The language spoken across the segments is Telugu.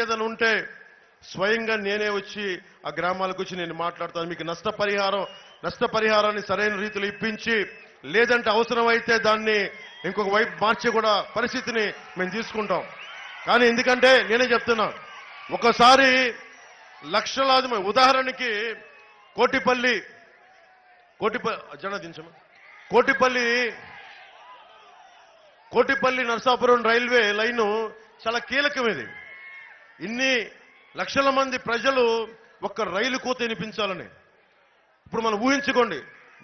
ఏదైనా ఉంటే స్వయంగా నేనే వచ్చి ఆ గ్రామాలకు వచ్చి నేను మాట్లాడతాను. మీకు నష్టపరిహారాన్ని సరైన రీతిలో ఇప్పించి, లేదంటే అవసరమైతే దాన్ని ఇంకొక వైపు మార్చి కూడా పరిస్థితిని మేము తీసుకుంటాం. కానీ ఎందుకంటే నేనే చెప్తున్నా, ఒకసారి లక్షలాది ఉదాహరణకి కోటిపల్లి నరసాపురం రైల్వే లైను చాలా కీలకం. ఇది ఇన్ని లక్షల మంది ప్రజలు ఒక్క రైలు కూత వినిపించాలని. ఇప్పుడు మనం ఊహించుకోండి,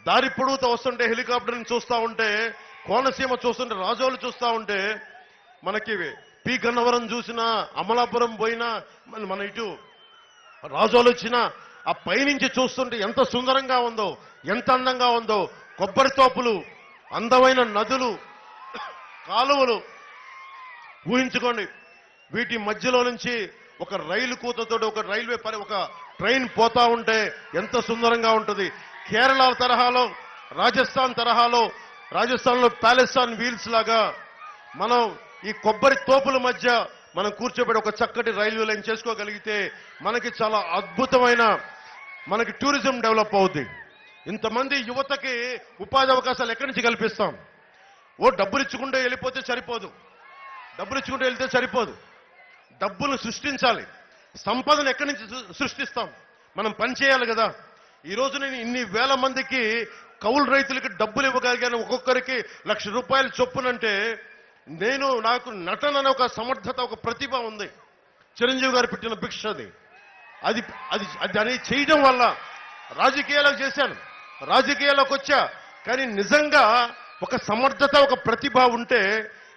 దారి పొడుగుతా వస్తుంటే హెలికాప్టర్ని చూస్తూ ఉంటే, కోనసీమ చూస్తుంటే, రాజోలు చూస్తూ ఉంటే, మనకి పి గన్నవరం చూసినా, అమలాపురం పోయినా, మన ఇటు రాజోలు వచ్చినా ఆ పైనుంచి చూస్తుంటే ఎంత సుందరంగా ఉందో, ఎంత అందంగా ఉందో. కొబ్బరి తోపులు, అందమైన నదులు, కాలువలు ఊహించుకోండి. వీటి మధ్యలో నుంచి ఒక రైలు కూతతో ఒక ఒక ట్రైన్ పోతా ఉంటే ఎంత సుందరంగా ఉంటుంది. కేరళ తరహాలో, రాజస్థాన్లో ప్యాలెస్టాన్ వీల్స్ లాగా మనం ఈ కొబ్బరి తోపుల మధ్య మనం కూర్చోబెట్టి ఒక చక్కటి రైల్వే లైన్ చేసుకోగలిగితే మనకి చాలా అద్భుతమైన టూరిజం డెవలప్ అవుతుంది. ఇంతమంది యువతకి ఉపాధి అవకాశాలు ఎక్కడి నుంచి కల్పిస్తాం? డబ్బులు ఇచ్చుకుంటే వెళ్ళిపోతే సరిపోదు, డబ్బులు సృష్టించాలి. సంపదను ఎక్కడి నుంచి సృష్టిస్తాం? మనం పని చేయాలి కదా. ఈ రోజు నేను ఇన్ని వేల మందికి కౌలు రైతులకి డబ్బులు ఇవ్వగలిగాను, ఒక్కొక్కరికి ₹1,00,000 చొప్పునంటే నాకు నటన అనే ఒక సమర్థత, ఒక ప్రతిభ ఉంది. చిరంజీవి గారు పెట్టిన భిక్ష అది అనేది చేయడం వల్ల రాజకీయాలకు చేశాను, రాజకీయాలకు వచ్చా. కానీ నిజంగా ఒక సమర్థత, ఒక ప్రతిభ ఉంటే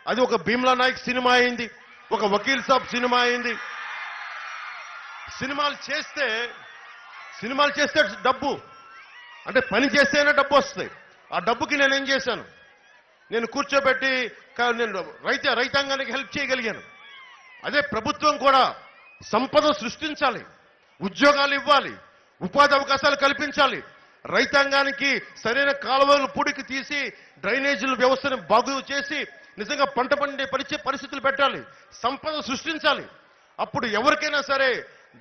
అది ఒక భీమ్లా నాయక్ సినిమా అయింది, ఒక వకీల్ సాబ్ సినిమా అయింది. సినిమాలు చేస్తే డబ్బు అంటే పని చేస్తేనే డబ్బు వస్తాయి. ఆ డబ్బుకి నేనేం చేశాను? నేను కూర్చోబెట్టి నేను రైతాంగానికి హెల్ప్ చేయగలిగాను. అదే ప్రభుత్వం కూడా సంపద సృష్టించాలి, ఉద్యోగాలు ఇవ్వాలి, ఉపాధి అవకాశాలు కల్పించాలి. రైతాంగానికి సరైన కాలువలు పూడికి తీసి డ్రైనేజీల వ్యవస్థను బాగు చేసి నిజంగా పంట పండే పరిస్థితులు పెట్టాలి, సంపద సృష్టించాలి. అప్పుడు ఎవరికైనా సరే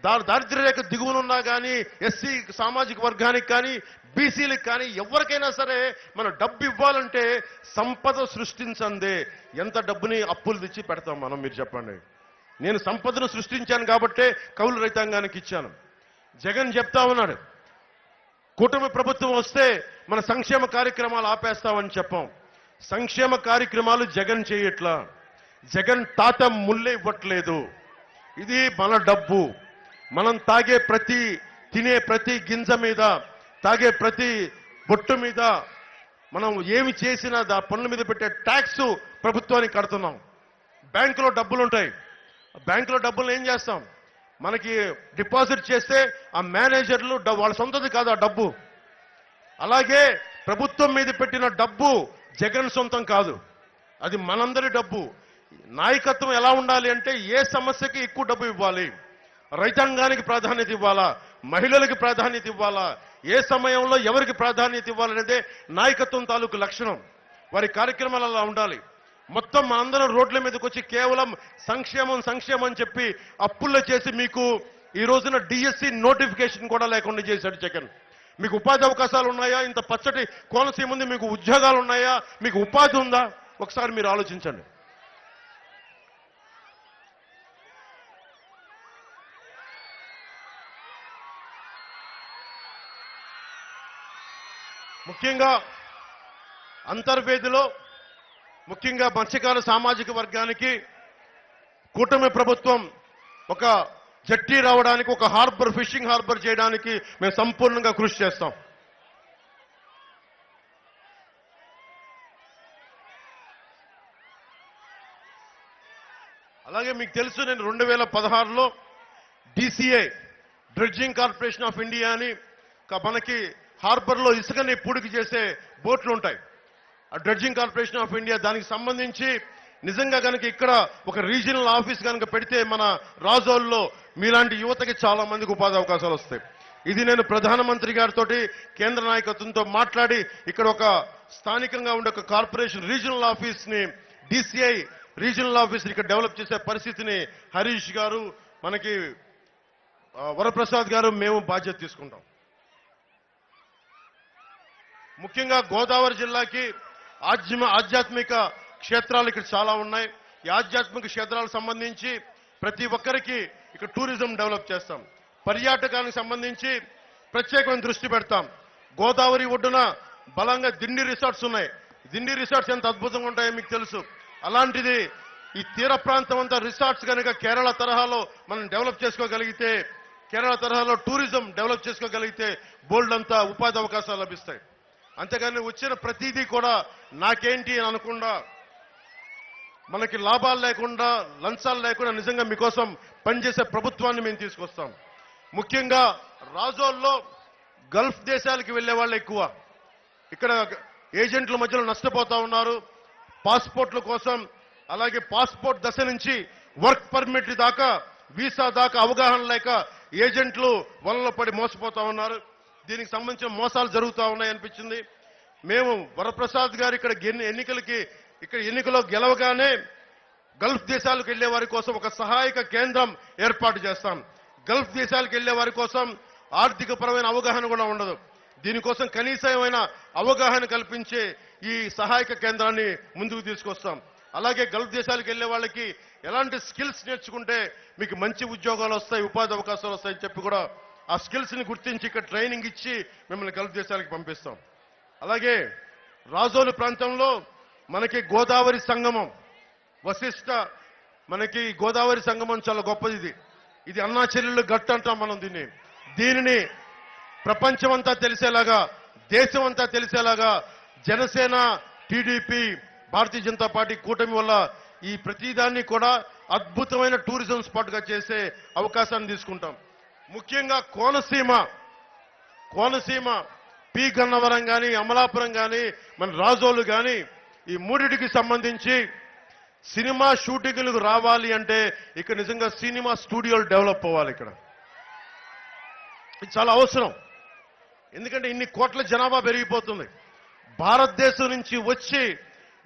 దారిద్ర్య రేఖ దిగువనున్నా కానీ, ఎస్సీ సామాజిక వర్గానికి కానీ, బీసీలకు కానీ ఎవరికైనా సరే మన డబ్బు ఇవ్వాలంటే సంపద సృష్టించందే ఎంత డబ్బుని అప్పులు తెచ్చి పెడతాం మనం? మీరు చెప్పండి. నేను సంపదను సృష్టించాను కాబట్టే కౌలు రైతాంగానికి ఇచ్చాను. జగన్ చెప్తా ఉన్నాడు, కూటమి ప్రభుత్వం వస్తే మన సంక్షేమ కార్యక్రమాలు ఆపేస్తామని చెప్పాం. సంక్షేమ కార్యక్రమాలు జగన్ చేయట్లా. జగన్ తాత ముల్లే ఇవ్వట్లేదు. ఇది మన డబ్బు. మనం తినే ప్రతి గింజ మీద, తాగే ప్రతి బొట్టు మీద, మనం ఏమి చేసినా పన్నుల మీద పెట్టే ట్యాక్స్ ప్రభుత్వానికి కడుతున్నాం. బ్యాంకులో డబ్బులు ఉంటాయి, బ్యాంకులో డబ్బులు ఏం చేస్తాం? మనకి డిపాజిట్ చేస్తే ఆ మేనేజర్లు వాళ్ళ సొంతది కాదు ఆ డబ్బు. అలాగే ప్రభుత్వం మీద పెట్టిన డబ్బు జగన్ సొంతం కాదు, అది మనందరి డబ్బు. నాయకత్వం ఎలా ఉండాలి అంటే ఏ సమస్యకి ఎక్కువ డబ్బు ఇవ్వాలి, రైతాంగానికి ప్రాధాన్యత ఇవ్వాలా, మహిళలకు ప్రాధాన్యత ఇవ్వాలా, ఏ సమయంలో ఎవరికి ప్రాధాన్యత ఇవ్వాలనేదే నాయకత్వం తాలూకు లక్షణం. వారి కార్యక్రమాలు అలా ఉండాలి. మొత్తం మా అందరం రోడ్ల మీదకి వచ్చి కేవలం సంక్షేమం అని చెప్పి అప్పుల్లో చేసి మీకు ఈ రోజున డిఎస్సి నోటిఫికేషన్ కూడా లేకుండా చేశాడు జగన్. మీకు ఉపాధి అవకాశాలు ఉన్నాయా? ఇంత పచ్చటి కోనసీమ ఉంది, మీకు ఉద్యోగాలు ఉన్నాయా? మీకు ఉపాధి ఉందా? ఒకసారి మీరు ఆలోచించండి. ముఖ్యంగా అంతర్వేదిలో, ముఖ్యంగా మత్స్యకార సామాజిక వర్గానికి కూటమి ప్రభుత్వం ఒక జట్టి రావడానికి, ఒక ఫిషింగ్ హార్బర్ చేయడానికి మేము సంపూర్ణంగా కృషి చేస్తాం. అలాగే మీకు తెలుసు, నేను 2016లో DCA dredging corporation of India అని మనకి హార్బర్లో ఇసుకని పూడికి చేసే బోట్లు ఉంటాయి. ఆ డ్రెడ్జింగ్ కార్పొరేషన్ ఆఫ్ ఇండియా దానికి సంబంధించి నిజంగా కనుక ఇక్కడ ఒక రీజనల్ ఆఫీస్ కనుక పెడితే మన రాజోల్లో మీలాంటి యువతకి చాలా మందికి ఉపాధి అవకాశాలు వస్తాయి. ఇది నేను ప్రధానమంత్రి గారితో, కేంద్ర నాయకత్వంతో మాట్లాడి ఇక్కడ ఒక స్థానికంగా ఉండే ఒక కార్పొరేషన్ రీజనల్ ఆఫీస్ ని, DCI రీజనల్ ఆఫీస్ ఇక్కడ డెవలప్ చేసే పరిస్థితిని హరీష్ గారు, మనకి వరప్రసాద్ గారు మేము బాధ్యత తీసుకుంటాం. ముఖ్యంగా గోదావరి జిల్లాకి ఆధ్యాత్మిక క్షేత్రాలు ఇక్కడ చాలా ఉన్నాయి. ఈ ఆధ్యాత్మిక క్షేత్రాలకు సంబంధించి ప్రతి ఒక్కరికి ఇక్కడ టూరిజం డెవలప్ చేస్తాం. పర్యాటకానికి సంబంధించి ప్రత్యేకమైన దృష్టి పెడతాం. గోదావరి ఒడ్డున బలంగా దిండి రిసార్ట్స్ ఉన్నాయి. దిండి రిసార్ట్స్ ఎంత అద్భుతంగా ఉంటాయో మీకు తెలుసు. అలాంటిది ఈ తీర ప్రాంతం అంతా రిసార్ట్స్ కనుక కేరళ తరహాలో మనం డెవలప్ చేసుకోగలిగితే, కేరళ తరహాలో టూరిజం డెవలప్ చేసుకోగలిగితే బోల్డ్ అంతా ఉపాధి అవకాశాలు లభిస్తాయి. అంతేగాని వచ్చిన ప్రతిదీ కూడా నాకేంటి అని అనకుండా, మనకి లాభాలు లేకుండా, లంచాలు లేకుండా నిజంగా మీకోసం పనిచేసే ప్రభుత్వాన్ని మేము తీసుకొస్తాం. ముఖ్యంగా రాజోల్లో గల్ఫ్ దేశాలకు వెళ్లే వాళ్ళు ఎక్కువ. ఇక్కడ ఏజెంట్ల మధ్యలో నష్టపోతా ఉన్నారు. పాస్పోర్ట్ల కోసం, అలాగే పాస్పోర్ట్ దశ నుంచి వర్క్ పర్మిట్ దాకా, వీసా దాకా అవగాహన లేక ఏజెంట్లు వలలో పడి మోసపోతా ఉన్నారు. దీనికి సంబంధించిన మోసాలు జరుగుతూ ఉన్నాయనిపించింది. మేము వరప్రసాద్ గారు ఇక్కడ ఎన్నికలో గెలవగానే గల్ఫ్ దేశాలకు వెళ్లే వారి కోసం ఒక సహాయక కేంద్రం ఏర్పాటు చేస్తాం. గల్ఫ్ దేశాలకు వెళ్లే వారి కోసం ఆర్థిక పరమైన అవగాహన కూడా ఉండదు. దీనికోసం కనీసమైన అవగాహన కల్పించే ఈ సహాయక కేంద్రాన్ని ముందుకు తీసుకొస్తాం. అలాగే గల్ఫ్ దేశాలకు వెళ్లే వాళ్ళకి ఎలాంటి స్కిల్స్ నేర్చుకుంటే మీకు మంచి ఉద్యోగాలు వస్తాయి, ఉపాధి అవకాశాలు వస్తాయని చెప్పి కూడా ఆ స్కిల్స్ ని గుర్తించి ఇక్కడ ట్రైనింగ్ ఇచ్చి మిమ్మల్ని గల్ఫ్ దేశాలకు పంపిస్తాం. అలాగే రాజోలు ప్రాంతంలో మనకి గోదావరి సంగమం, వశిష్ట, మనకి గోదావరి సంగమం చాలా గొప్పది. ఇది అన్నా చెల్లెళ్ళు గట్టు అంటాం మనం దీనిని ప్రపంచమంతా తెలిసేలాగా, దేశం అంతా తెలిసేలాగా జనసేన, టీడీపీ, భారతీయ జనతా పార్టీ కూటమి వల్ల ఈ ప్రతిదాన్ని కూడా అద్భుతమైన టూరిజం స్పాట్ గా చేసే అవకాశాన్ని తీసుకుంటాం. ముఖ్యంగా కోనసీమ పి గన్నవరం కానీ, అమలాపురం కానీ, మన రాజోలు కానీ, ఈ మూడిటికి సంబంధించి సినిమా షూటింగ్లకు రావాలి అంటే ఇక్కడ నిజంగా సినిమా స్టూడియోలు డెవలప్ అవ్వాలి. ఇక్కడ ఇది చాలా అవసరం. ఎందుకంటే ఇన్ని కోట్ల జనాభా పెరిగిపోతుంది. భారతదేశం నుంచి వచ్చి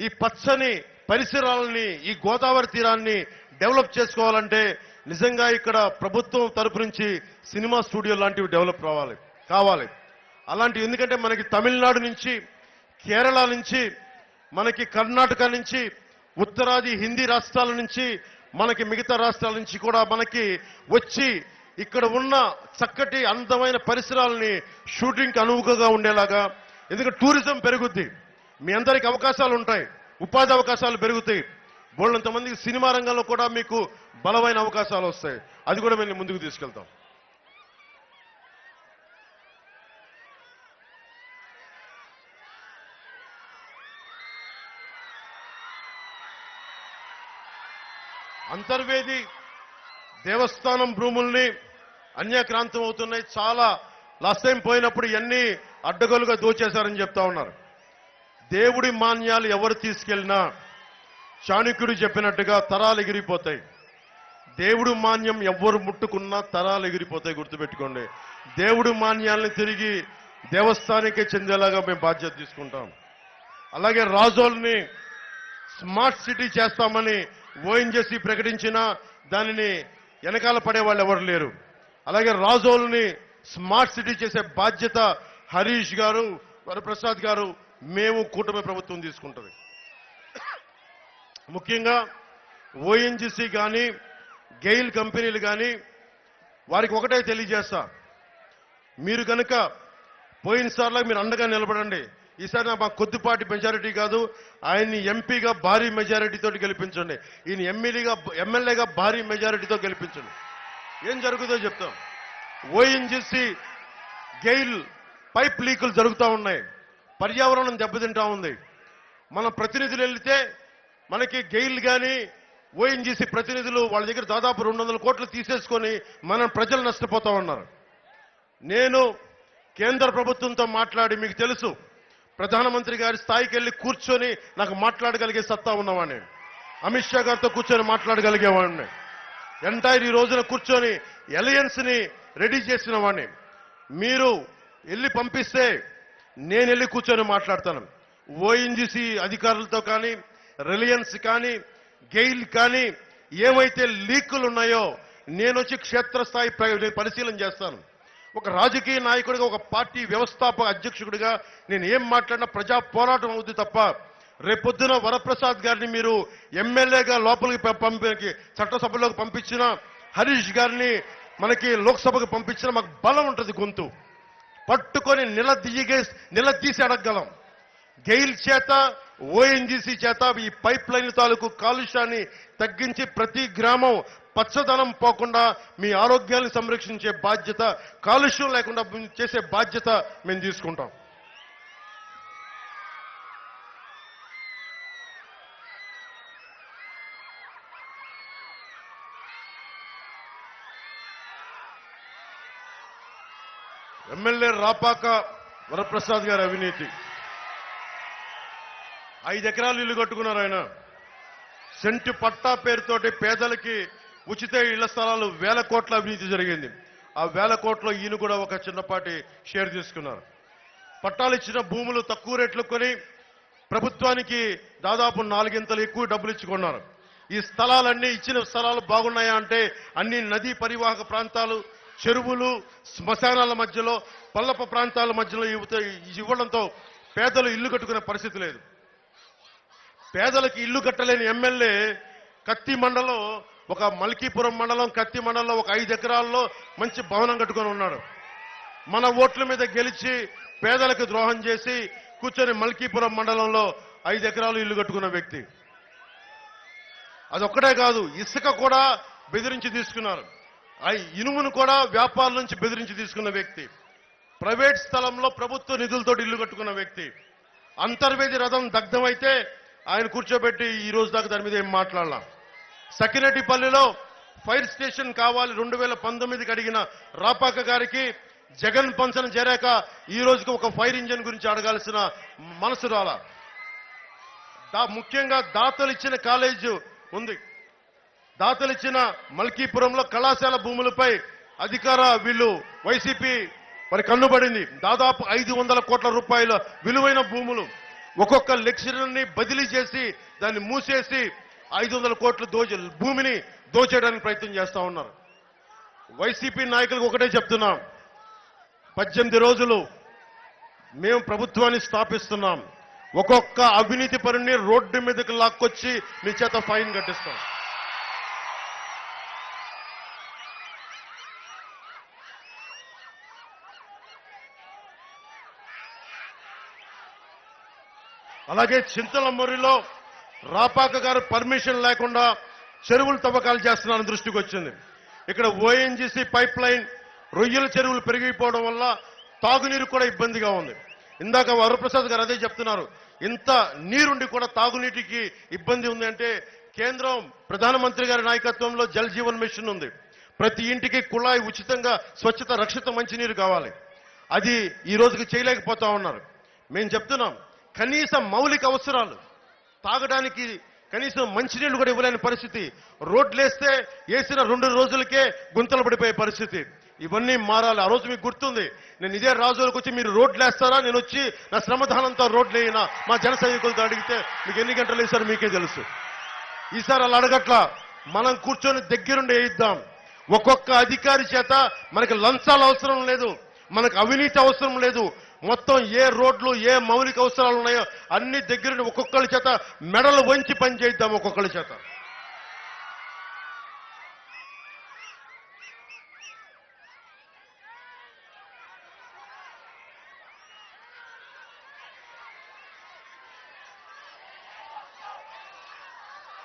ఈ పచ్చని పరిసరాలని, ఈ గోదావరి తీరాన్ని డెవలప్ చేసుకోవాలంటే నిజంగా ఇక్కడ ప్రభుత్వం తరపు నుంచి సినిమా స్టూడియో లాంటివి డెవలప్ కావాలి. అలాంటివి ఎందుకంటే మనకి తమిళనాడు నుంచి, కేరళ నుంచి, మనకి కర్ణాటక నుంచి, ఉత్తరాది హిందీ రాష్ట్రాల నుంచి, మనకి మిగతా రాష్ట్రాల నుంచి కూడా మనకి వచ్చి ఇక్కడ ఉన్న చక్కటి అందమైన పరిసరాలని షూటింగ్కి అనువుగా ఉండేలాగా, ఎందుకంటే టూరిజం పెరుగుద్ది, మీ అందరికి అవకాశాలు ఉంటాయి, ఉపాధి అవకాశాలు పెరుగుతాయి. బోళ్ళంతమందికి సినిమా రంగంలో కూడా మీకు బలమైన అవకాశాలు వస్తాయి. అది కూడా మేము ముందుకు తీసుకెళ్తాం. అంతర్వేది దేవస్థానం భూముల్ని అన్యాక్రాంతం అవుతున్నాయి. చాలా లాస్ట్ టైం పోయినప్పుడు ఇవన్నీ అడ్డగోలుగా దోచేశారని చెప్తా ఉన్నారు. దేవుడి మాన్యాలు ఎవరు తీసుకెళ్లినా చాణక్యుడు చెప్పినట్టుగా తరాలు ఎగిరిపోతాయి. దేవుడు మాన్యం ఎవరు ముట్టుకున్నా తరాలు ఎగిరిపోతాయి, గుర్తుపెట్టుకోండి. దేవుడి మాన్యాలను తిరిగి దేవస్థానానికే చెందేలాగా మేము బాధ్యత తీసుకుంటాం. అలాగే రాజోల్ని స్మార్ట్ సిటీ చేస్తామని ఓఎన్జీసీ ప్రకటించినా దానిని వెనకాల పడే వాళ్ళు ఎవరు లేరు. అలాగే రాజోల్ని స్మార్ట్ సిటీ చేసే బాధ్యత హరీష్ గారు, వరప్రసాద్ గారు, మేము కూటమి ప్రభుత్వం తీసుకుంటుంది. ముఖ్యంగా ఓఎన్జీసీ కానీ, గెయిల్ కంపెనీలు కానీ వారికి ఒకటే తెలియజేస్తా, మీరు కనుక పోయినసార్లా మీరు అండగా నిలబడండి. ఈసారి మా కొద్దిపాటి మెజారిటీ కాదు, ఆయన్ని ఎంపీగా భారీ మెజారిటీతో గెలిపించండి, ఈయన ఎమ్మెల్యేగా భారీ మెజారిటీతో గెలిపించండి. ఏం జరుగుతుందో చెప్తాం. ఓఎన్జీసీ గెయిల్ పైప్ లీకులు జరుగుతూ ఉన్నాయి, పర్యావరణం దెబ్బతింటా ఉంది. మన ప్రతినిధులు వెళ్తే మనకి గెయిల్ కానీ ఓఎన్జీసీ ప్రతినిధులు వాళ్ళ దగ్గర దాదాపు 200 కోట్లు తీసేసుకొని మనం ప్రజలు నష్టపోతా ఉన్నారు. నేను కేంద్ర ప్రభుత్వంతో మాట్లాడి, మీకు తెలుసు ప్రధానమంత్రి గారి స్థాయికి వెళ్ళి కూర్చొని నాకు మాట్లాడగలిగే సత్తా ఉన్నవాడిని, అమిత్ షా గారితో కూర్చొని మాట్లాడగలిగేవాడిని, ఎంటైర్ ఈ రోజున కూర్చొని అలయన్స్ ని రెడీ చేసిన వాడిని. మీరు వెళ్ళి పంపిస్తే నేను వెళ్ళి కూర్చొని మాట్లాడతాను. ఓఎన్జీసీ అధికారులతో కానీ, రిలయన్స్ కానీ, గెయిల్ కానీ ఏమైతే లీకులు ఉన్నాయో నేను వచ్చి క్షేత్రస్థాయి పరిశీలన చేస్తాను. ఒక రాజకీయ నాయకుడిగా, ఒక పార్టీ వ్యవస్థాపక అధ్యక్షుడిగా నేను ఏం మాట్లాడినా ప్రజా పోరాటం అవుతుంది తప్ప, రేపొద్దున వరప్రసాద్ గారిని మీరు ఎమ్మెల్యేగా లోపలికి పంపి చట్టసభలోకి పంపించిన, హరీష్ గారిని మనకి లోక్సభకు పంపించిన మాకు బలం ఉంటుంది. గొంతు పట్టుకొని నిలదీసి అడగగలం. గెయిల్ చేత, ఓఎన్జీసీ చేత ఈ పైప్ లైన్ తాలూకు కాలుష్యాన్ని తగ్గించి ప్రతి గ్రామం పచ్చదనం పోకుండా మీ ఆరోగ్యాన్ని సంరక్షించే బాధ్యత, కాలుష్యం లేకుండా చేసే బాధ్యత మేము తీసుకుంటాం. ఎమ్మెల్యే రాపాక వరప్రసాద్ గారి అవినీతి. 5 ఎకరాలు ఇల్లు కట్టుకున్నారు ఆయన. సెంటు పట్టా పేరుతోటి పేదలకి ఉచిత ఇళ్ల స్థలాలు 1000 కోట్ల అవినీతి జరిగింది. ఆ 1000 కోట్ల ఈయన కూడా ఒక చిన్నపాటి షేర్ తీసుకున్నారు. పట్టాలు ఇచ్చిన భూములు తక్కువ రేట్లు కొని ప్రభుత్వానికి దాదాపు 4 ఇంతలు ఎక్కువ డబ్బులు ఇచ్చుకున్నారు. ఈ స్థలాలన్నీ ఇచ్చిన స్థలాలు బాగున్నాయా అంటే అన్ని నదీ పరివాహక ప్రాంతాలు, చెరువులు, శ్మశానాల మధ్యలో, పల్లప ప్రాంతాల మధ్యలో ఇవ్వడంతో పేదలు ఇల్లు కట్టుకునే పరిస్థితి లేదు. పేదలకు ఇల్లు కట్టలేని ఎమ్మెల్యే కత్తి మండలం, ఒక మల్కీపురం మండలం కత్తి మండలంలో ఒక 5 ఎకరాల్లో మంచి భవనం కట్టుకొని ఉన్నాడు. మన ఓట్ల మీద గెలిచి పేదలకు ద్రోహం చేసి కూర్చొని మల్కీపురం మండలంలో 5 ఎకరాలు ఇల్లు కట్టుకున్న వ్యక్తి. అదొక్కటే కాదు, ఇసుక కూడా బెదిరించి తీసుకున్నారు. ఇనుమును కూడా వ్యాపారం నుంచి బెదిరించి తీసుకున్న వ్యక్తి. ప్రైవేట్ స్థలంలో ప్రభుత్వ నిధులతో ఇల్లు కట్టుకున్న వ్యక్తి. అంతర్వేది రథం దగ్ధమైతే ఆయన కూర్చోబెట్టి ఈ రోజు దాకా దాని మీద ఏం మాట్లాడాల. సకినేటిపల్లిలో ఫైర్ స్టేషన్ కావాలి 2019కి అడిగిన రాపాక గారికి జగన్ పంచన చేరాక ఈ రోజుకి ఒక ఫైర్ ఇంజిన్ గురించి అడగాల్సిన మనసు రాలా. ముఖ్యంగా దాతలు ఇచ్చిన కాలేజ్ ఉంది. దాతలు ఇచ్చిన మల్కీపురంలో కళాశాల భూములపై వీళ్ళు వైసీపీ మరి కన్నుబడింది. దాదాపు 500 కోట్ల రూపాయల విలువైన భూములు. ఒక్కొక్క లెక్చరర్ని బదిలీ చేసి దాన్ని మూసేసి 500 కోట్ల భూమిని దోచేయడానికి ప్రయత్నం చేస్తా ఉన్నారు. వైసీపీ నాయకులకు ఒకటే చెప్తున్నాం, 18 రోజులు మేము ప్రభుత్వాన్ని స్థాపిస్తున్నాం. ఒక్కొక్క అవినీతి పరుని రోడ్డు మీదకి లాక్కొచ్చి మీ చేత ఫైన్ కట్టిస్తాం. అలాగే చింతలమర్రిలో రాపాక గారు పర్మిషన్ లేకుండా చెరువులు తవ్వకాలు చేస్తున్నారని దృష్టికి వచ్చింది. ఇక్కడ ఓఎన్జీసీ పైప్ లైన్, రొయ్యల చెరువులు పెరిగిపోవడం వల్ల తాగునీరు కూడా ఇబ్బందిగా ఉంది. ఇందాక వరప్రసాద్ గారు అదే చెప్తున్నారు, ఇంత నీరుండి కూడా తాగునీటికి ఇబ్బంది ఉంది అంటే కేంద్రం ప్రధానమంత్రి గారి నాయకత్వంలో జల్ జీవన్ మిషన్ ఉంది. ప్రతి ఇంటికి కుళాయి ఉచితంగా స్వచ్ఛత రక్షిత మంచినీరు కావాలి. అది ఈ రోజుకి చేయలేకపోతా ఉన్నారు. మేము చెప్తున్నాం, కనీస మౌలిక అవసరాలు తాగడానికి కనీసం మంచినీళ్లు కూడా ఇవ్వలేని పరిస్థితి. రోడ్లేస్తే వేసిన 2 రోజులకే గుంతలు పడిపోయే పరిస్థితి. ఇవన్నీ మారాలి. ఆ రోజు మీకు గుర్తుంది, నేను ఇదే రాజులకు వచ్చి మీరు రోడ్లు వేస్తారా, నేను వచ్చి నా శ్రమదానంతో రోడ్లు వేయినా మా జన సైనికులతో అడిగితే మీకు ఎన్ని గంటలు వేశారో మీకే తెలుసు. ఈసారి అలా అడగట్లా, మనం కూర్చొని దగ్గరుండి వేయిద్దాం. ఒక్కొక్క అధికారి చేత మనకి లంచాలు అవసరం లేదు, మనకు అవినీతి అవసరం లేదు. మొత్తం ఏ రోడ్లు, ఏ మౌలిక అవసరాలు ఉన్నాయో అన్ని దగ్గరుండి ఒక్కొక్కరి చేత మెడలు వంచి పని చేద్దాం. ఒక్కొక్కరి చేత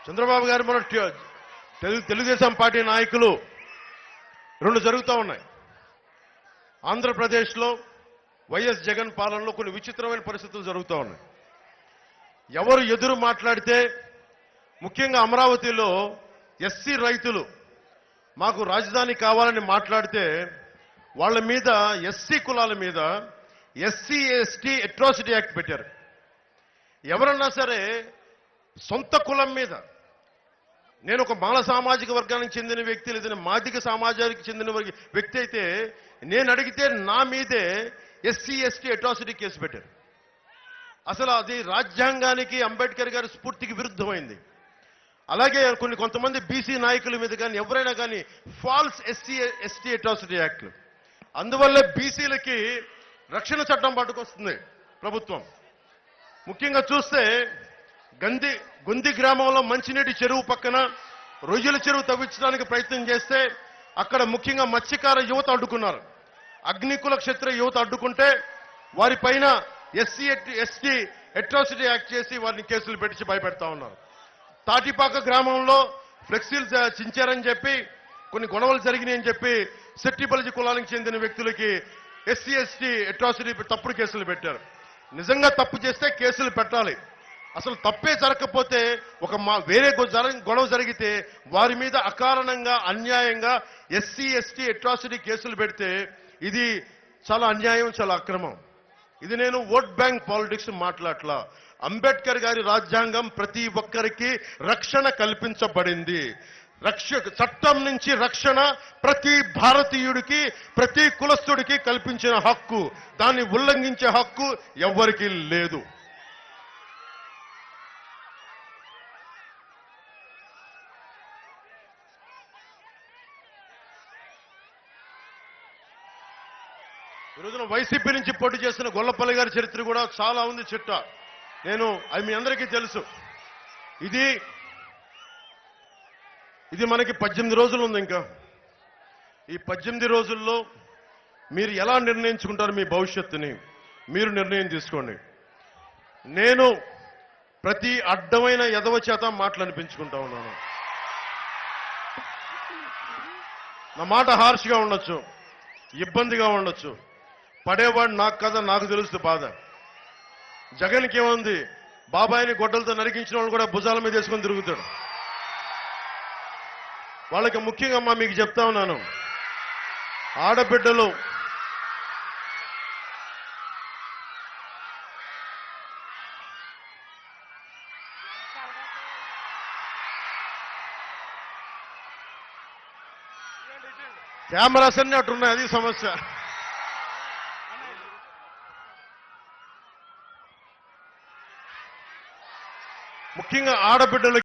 చంద్రబాబు గారు మన తెలుగుదేశం పార్టీ నాయకులు 2 జరుగుతూ ఉన్నాయి. ఆంధ్రప్రదేశ్లో వైఎస్ జగన్ పాలనలో కొన్ని విచిత్రమైన పరిస్థితులు జరుగుతూ ఉన్నాయి. ఎవరు ఎదురు మాట్లాడితే, ముఖ్యంగా అమరావతిలో ఎస్సీ రైతులు మాకు రాజధాని కావాలని మాట్లాడితే వాళ్ళ మీద, ఎస్సీ కులాల మీద ఎస్సీ ఎస్టీ అట్రాసిటీ యాక్ట్ పెట్టారు. ఎవరన్నా సరే సొంత కులం మీద, నేను ఒక మాల సామాజిక వర్గానికి చెందిన వ్యక్తి, లేదా మాదిక సమాజానికి చెందిన వ్యక్తి అయితే నేను అడిగితే నా మీదే ఎస్సీ ఎస్టీ అట్రాసిటీ కేసు పెట్టారు. అసలు అది రాజ్యాంగానికి, అంబేద్కర్ గారి స్ఫూర్తికి విరుద్ధమైంది. అలాగే కొంతమంది బీసీ నాయకుల మీద కానీ ఎవరైనా కానీ ఫాల్స్ ఎస్టీ అట్రాసిటీ యాక్ట్లు. అందువల్లే బీసీలకి రక్షణ చట్టం పట్టుకొస్తుంది ప్రభుత్వం. ముఖ్యంగా చూస్తే గొంది గ్రామంలో మంచినీటి చెరువు పక్కన రొయ్యల చెరువు తవ్వించడానికి ప్రయత్నం చేస్తే అక్కడ ముఖ్యంగా మత్స్యకార యువత అడ్డుకున్నారు. అగ్నికుల క్షత్రియ యువత అడ్డుకుంటే వారిపైన ఎస్టీ అట్రాసిటీ యాక్ట్ చేసి వారిని కేసులు పెట్టి భయపెడతా ఉన్నారు. తాటిపాక గ్రామంలో ఫ్లెక్సీలు చించారని చెప్పి కొన్ని గొడవలు జరిగినాయని చెప్పి సెట్టిబలిజీ కులానికి చెందిన వ్యక్తులకి ఎస్టీ అట్రాసిటీ తప్పుడు కేసులు పెట్టారు. నిజంగా తప్పు చేస్తే కేసులు పెట్టాలి. అసలు తప్పే జరగకపోతే వేరే గొడవ జరిగితే వారి మీద అకారణంగా అన్యాయంగా ఎస్టీ అట్రాసిటీ కేసులు పెడితే ఇది చాలా అన్యాయం, చాలా అక్రమం. ఇది నేను ఓట్ బ్యాంక్ పాలిటిక్స్ మాట్లాడలా. అంబేద్కర్ గారి రాజ్యాంగం ప్రతి ఒక్కరికి రక్షణ కల్పించబడింది. చట్టం నుంచి రక్షణ ప్రతి భారతీయుడికి, ప్రతి కులస్తుడికి కల్పించిన హక్కు. దాన్ని ఉల్లంఘించే హక్కు ఎవ్వరికీ లేదు. ఈరోజున వైసీపీ నుంచి పోటీ చేసిన గొల్లపల్లి గారి చరిత్ర కూడా చాలా ఉంది చిట్ట. అది మీ అందరికీ తెలుసు. ఇది మనకి 18 రోజులు ఉంది. ఇంకా ఈ 18 రోజుల్లో మీరు ఎలా నిర్ణయించుకుంటారు మీ భవిష్యత్తుని మీరు నిర్ణయం తీసుకోండి. నేను ప్రతి అడ్డమైన ఎదవ చేత మాటలు అనిపించుకుంటా ఉన్నాను. నా మాట హార్ష్గా ఉండొచ్చు, ఇబ్బందిగా ఉండొచ్చు. పడేవాడు నాకు కదా, నాకు తెలుస్తుంది బాధ. జగన్కి ఏముంది, బాబాయిని గొడ్డలతో నరికించిన వాళ్ళు కూడా భుజాల మీద వేసుకొని తిరుగుతాడు. వాళ్ళకి ముఖ్యంగా మీకు చెప్తా ఉన్నాను, ఆడబిడ్డలు కెమెరాస్ అన్నీ అట్టున్నాయి, అది సమస్య. ముఖ్యంగా ఆడబిడ్డలు